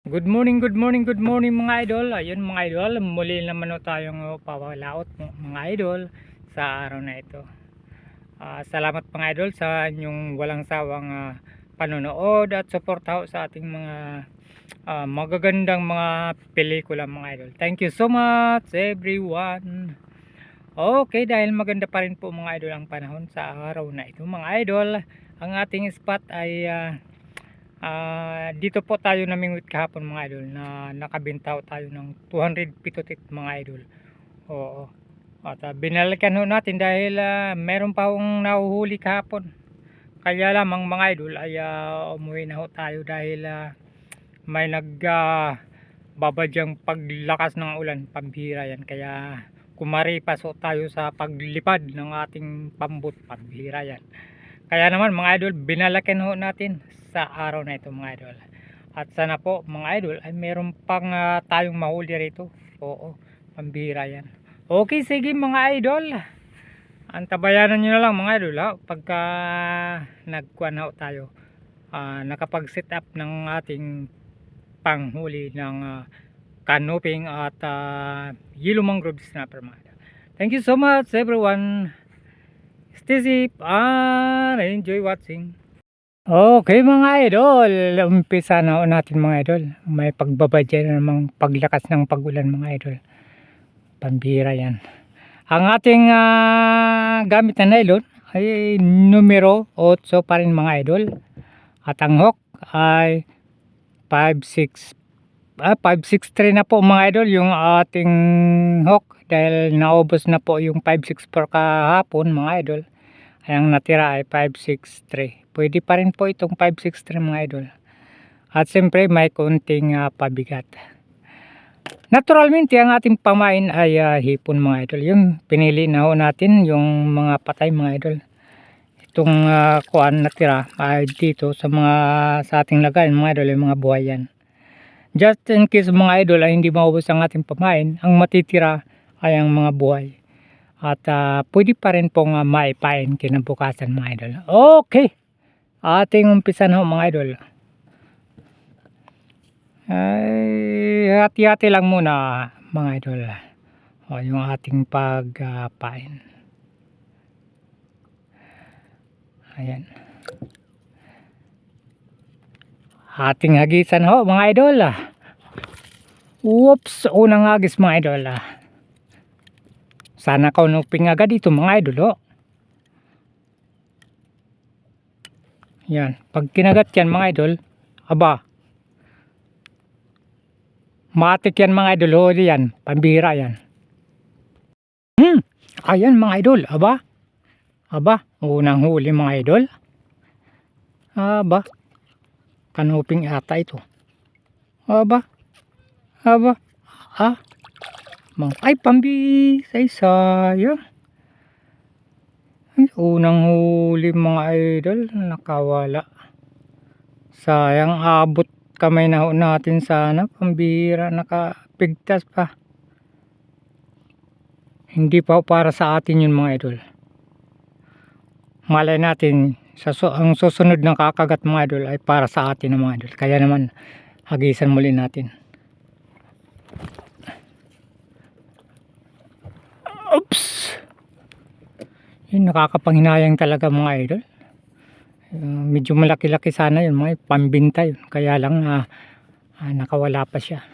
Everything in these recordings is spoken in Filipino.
Good morning, mga idol. Ayun mga idol, muli naman tayong pawalaot mga idol sa araw na ito. Salamat mga idol sa inyong walang sawang panonood at suporta sa ating mga magagandang mga pelikula mga idol. Thank you so much everyone. Okay, dahil maganda pa rin po mga idol ang panahon sa araw na ito mga idol. Ang ating spot ay dito po tayo namingwit kahapon mga idol na nakabintaw tayo ng 200 pitutit mga idol. Oo. At binalikan ho natin dahil meron pa hong nahuhuli kahapon. Kaya lamang mga idol ay umuwi na ho tayo dahil may babadyang paglakas ng ulan, pambihira yan. Kaya kumaripas ho tayo sa paglipad ng ating pambot, pambihira yan. Kaya naman mga idol, binalakin ho natin sa araw na ito mga idol. At sana po mga idol ay meron pang tayong mahuli rito. Oo, pambihira yan. Okay, sige mga idol. Antabayanan nyo na lang mga idol pagka nagkuhan ho tayo. Nakapag set up ng ating panghuli ng canoping at yellow mangrove snapper mga idol. Thank you so much everyone. Stay safe and enjoy watching. Okay mga idol, umpisa na natin mga idol. May pagbabadya na namang paglakas ng pagulan mga idol. Pambira yan. Ang ating gamit na nylon ay numero 8 pa rin mga idol. At ang hook ay 563 na po mga idol yung ating hook. Dahil naubos na po yung 564 kahapon mga idol. Ang natira ay 563. Pwede pa rin po itong 563 mga idol. At siyempre may konting pabigat. Naturalmente ang ating pamain ay hipon mga idol. Yung pinili na ho natin yung mga patay mga idol. Itong kuan natira ay dito sa ating lagayan mga idol, yung mga buhay yan. Just in case mga idol ay hindi maubos ang ating pamain, ang matitira ay ang mga buhay. At pwede pa rin pong maipain kinabukasan mga idol. Okay, ating umpisan ho mga idol. Ay hati-hati lang muna mga idol. Yung ating pagpain. Ayan. Ating hagisan ho mga idol. Whoops, unang hagis mga idol. Sana kaunuping agad ito mga idol. Yan, pag kinagat yan mga idol, aba, matik yan mga idol, yan, pambira yan. Ayan mga idol, aba, unang huli mga idol. Aba, kanuping ata ito. Aba, ay pambisay sayang. Unang huli mga idol, nakawala. Sayang, abot kamay na ho natin sana, pambira, nakapigtas pa. Hindi pa para sa atin yun mga idol. Malay natin ang susunod na kakagat mga idol ay para sa atin mga idol. Kaya naman hagisan muli natin. Oops, yun, nakakapanghinayang talaga mga idol. Medyo malaki-laki sana yun mga pambinta yun. Kaya lang nakawala pa siya.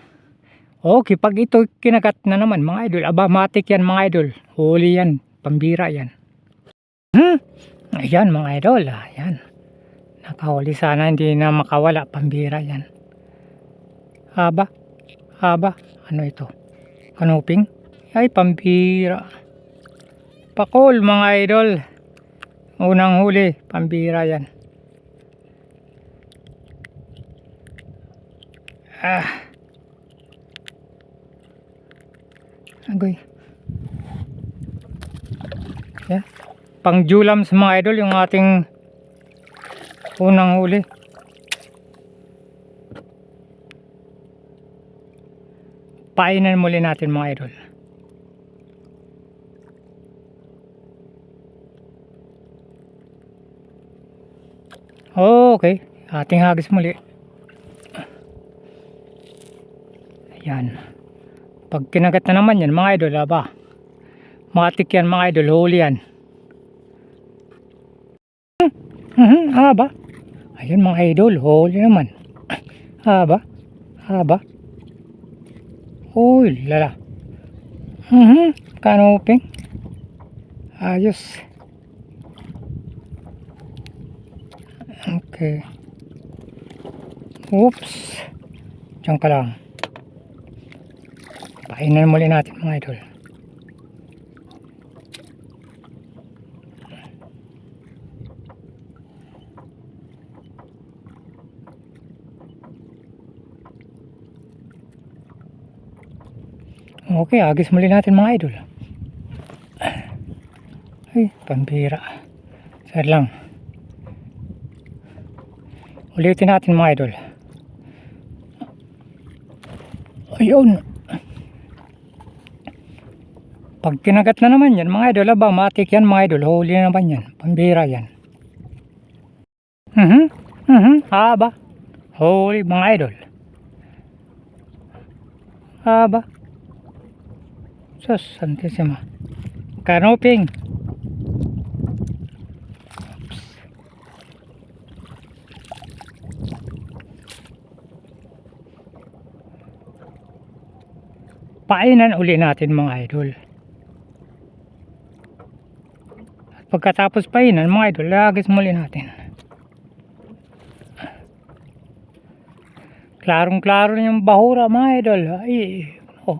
Okay, pag ito kinagat na naman mga idol, aba matik yan mga idol. Huli yan, pambira yan. Ayan mga idol, ayan. Nakahuli sana, hindi na makawala, pambira yan. Aba, ano ito? Kanuping? Ay, pambira. Pakol mga idol. Unang huli, pambira yan. Agoy. Yeah. Pangjulam sa mga idol yung ating unang huli. Painan muli natin mga idol. Okay, ating hagis muli. Yan. Pag kinagat na naman yan mga idol, aba, matik yan mga idol, huli yan. Aba, ayun mga idol, huli naman. Aba, aba. Uy, lala. Kanoping. Ayos. Okay. Oops. Diyan ka lang. Painan muli natin mga idol. Okay, agis muli natin mga idol. Ay, pambira. Sir lang. Ulitin natin mga idol. Ayun. Pag kinagat na naman yan mga idol, aba, matik yan mga idol. Huli na naman yan. Pambira yan. Aba. Huli mga idol. Aba. Sus, santisima. Kanoping. Painan uli natin mga idol. At pagkatapos painan mga idol, lagis muli natin. Klarong klaro na yung bahura mga idol. Ay, oh,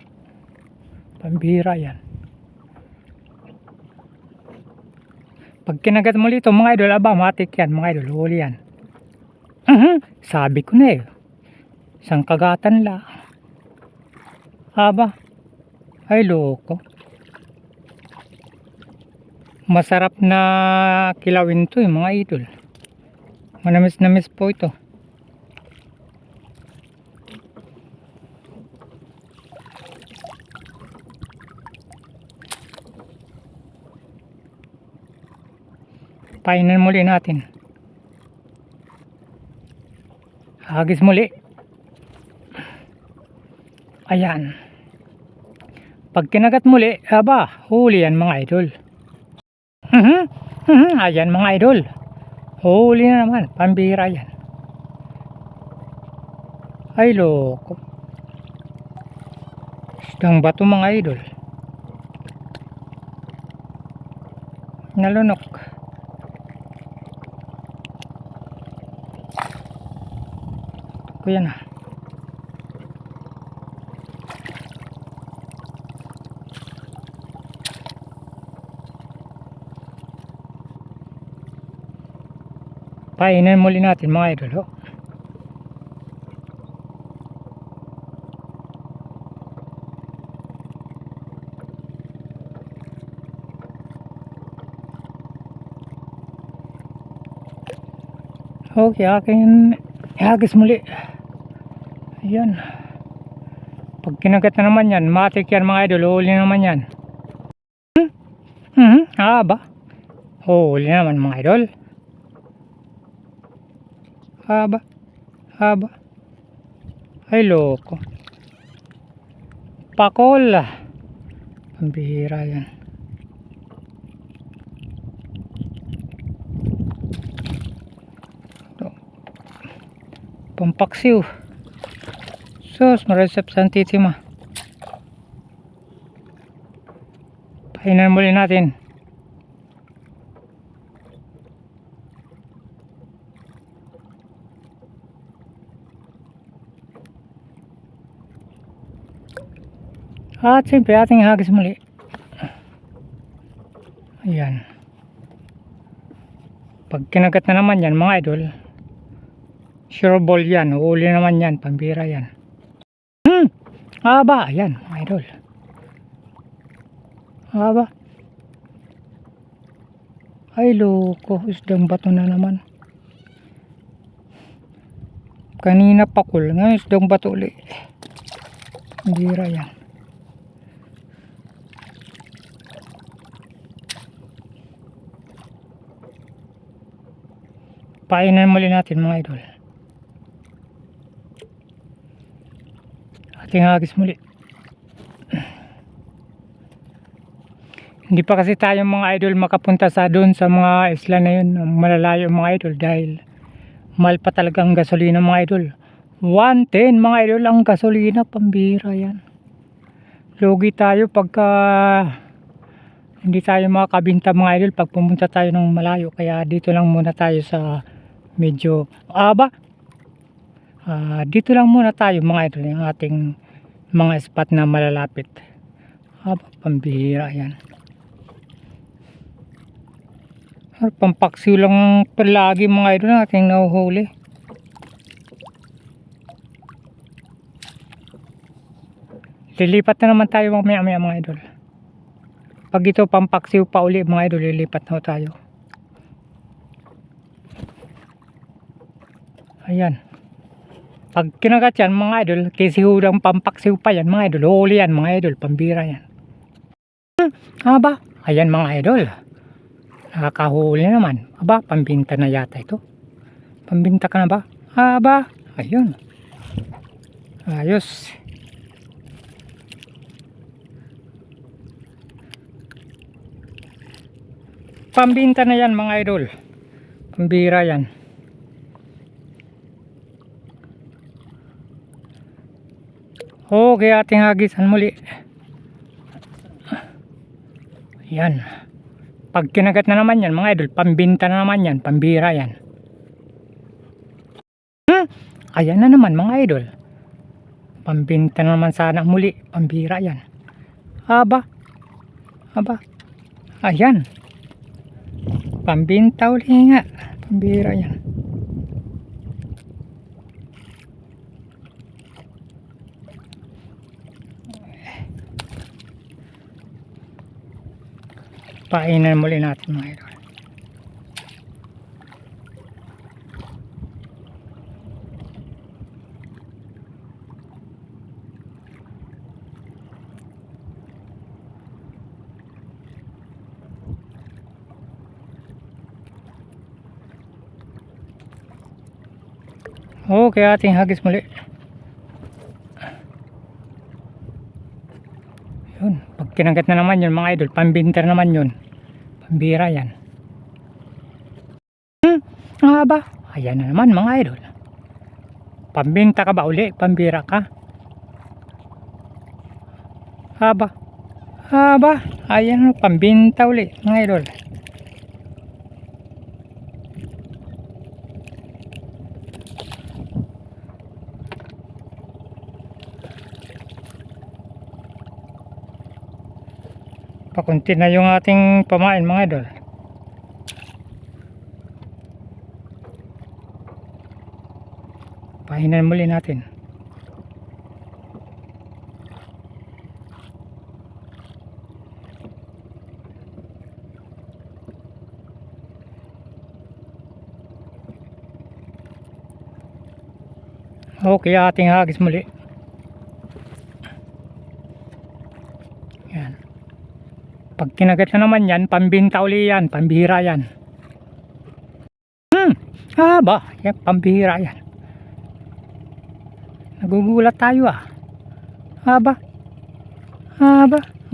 pambira yan. Pag kinagat muli ito mga idol, aba, matik yan mga idol, huli yan. Sabi ko na eh, isang kagatan lang. Aba, ay loko. Masarap na kilawin to eh mga idol. Manamis namis po ito. Painan muli natin. Hagis muli. Ayan. Pag kinagat muli, aba, huli yan mga idol. Ayan mga idol. Huli na naman, pambira yan. Ay loko. Isdang bato mga idol. Nalunok. Ko yan ah. Painan muli natin mga idol. Oh. Okay, akin ihagis muli. Ayan. Pag kinagat na naman yan, matik yan mga idol, huli naman yan. Aba, huli naman mga idol. Aba, aba. Ay loko. Pakol. Pambihira yan. Pampaksiw. Sus, maresep santisima. Painan muli natin. At siyempre ating hagis muli. Ayan. Pag kinagat na naman yan mga idol, sure ball yan, huli naman yan, pambira yan. Aba, ayan mga idol. Aba. Ay loko, isdang bato na naman. Kanina pakul, ngayon isdang bato ulit. Pambira yan. Painan muli natin mga idol. Ating hagis muli. Hindi pa kasi tayo mga idol makapunta sa doon sa mga isla na yun, malalayo mga idol, dahil mahal pa talaga ang gasolina mga idol. 110 mga idol ang gasolina, pambira yan. Lugi tayo pagka hindi tayo makakabinta mga idol pag pumunta tayo ng malayo. Kaya dito lang muna tayo sa medyo dito lang muna tayo mga idol, yung ating mga spot na malalapit. Pambira yan. Pampaksiw lang palagi mga idol ang ating nahuhuli. Lilipat na naman tayo mamaya mga idol. Pag ito pampaksiw pa uli mga idol, lilipat na tayo. Ayan. Pag kinagat yan mga idol, kasi hudang pampaksiw pa yan mga idol, huli yan mga idol, pambira yan. Ayan mga idol, nakakahuli naman. Pambinta na yata ito. Pambinta ka na ba? Ayun. Ayos. Pambinta na yan mga idol, pambira yan. Okay, ating hagisan muli. Yan. Pag kinagat na naman yan mga idol, pambinta na naman yan, pambira yan. Ayan na naman mga idol, pambinta na naman sana muli, pambira yan. Ayan, pambinta uli nga, pambira yan. Painan muli natin mga idol. Okay, ating hagis muli. Yun, pag kinagat na naman yun mga idol, pambinta naman yun, pambira yan. Ayan na naman mga idol, pambinta ka ba uli, pambira ka? Ayan, pambinta uli mga idol. Pakunti na yung ating pamain mga idol. Pahinan muli natin. Okay, ating hagis muli. Yan. Pag kinagat na naman yan, pambinta uli yan, pambihira yan. Yan, pambihira yan. Nagugulat tayo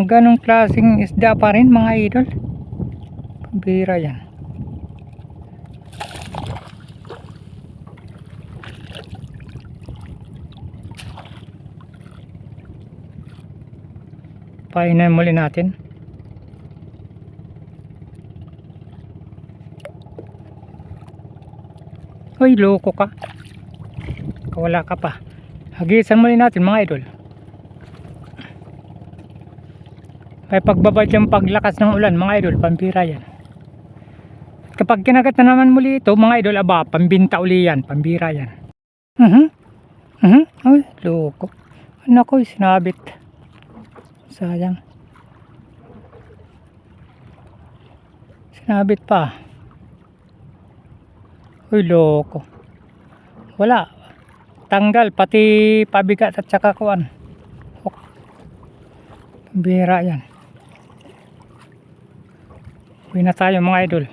ganong klaseng isda pa rin mga idol, pambihira yan. Painan muli natin. Uy, loko ka. Kawala ka pa. Hagisan muli natin mga idol. May pagbabad yung paglakas ng ulan mga idol, pambira yan. Kapag kinagat na naman muli ito mga idol, pambinta uli yan, pambira yan. Uy, loko. Naku, sinabit. Sayang. Sinabit pa. Uy, loko. Wala. Tanggal pati pabigat at saka kuan. Bira yan. Uwi na tayo mga idol.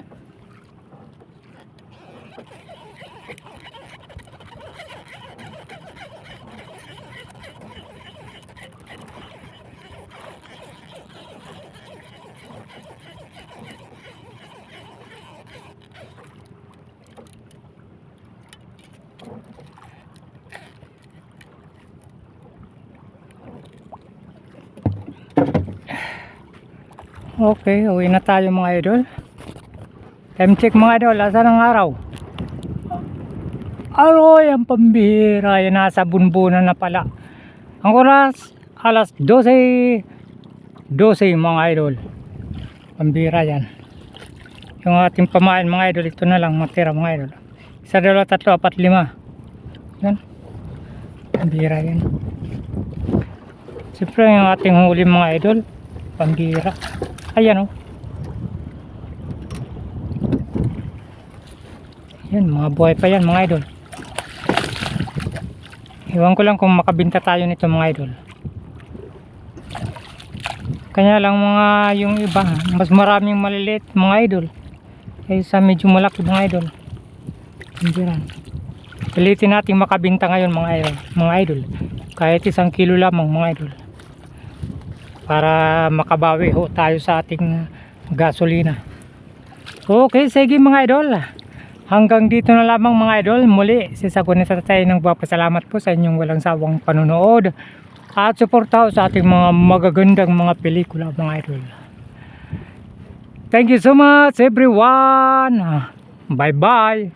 Okay, uwi na tayo mga idol. Time check mga idol, asan ang araw? Aroy, ang pambihira, yan nasa bunbunan na pala. Ang oras, alas 12 mga idol. Pambihira yan. Yung ating pamain mga idol, ito na lang matira mga idol. 1, 2, 3, 4, 5. Yan. Pambihira yan. Siyempre yung ating huli mga idol, pambihira. Ayan o. Yan, mga buhay pa yan mga idol. Iwan ko lang kung makabinta tayo nito mga idol. Kanya lang mga yung iba, mas maraming maliliit mga idol. Kaysa medyo malaki mga idol. Pambiran. Pilitin natin makabinta ngayon mga idol. Kahit 1 kilo lamang mga idol. Para makabawi ho tayo sa ating gasolina. Okay, sige mga idol. Hanggang dito na lamang mga idol. Muli, sisagunita tayo ng papasalamat po sa inyong walang sawang panonood at suporta sa ating mga magagandang mga pelikula mga idol. Thank you so much everyone. Bye bye.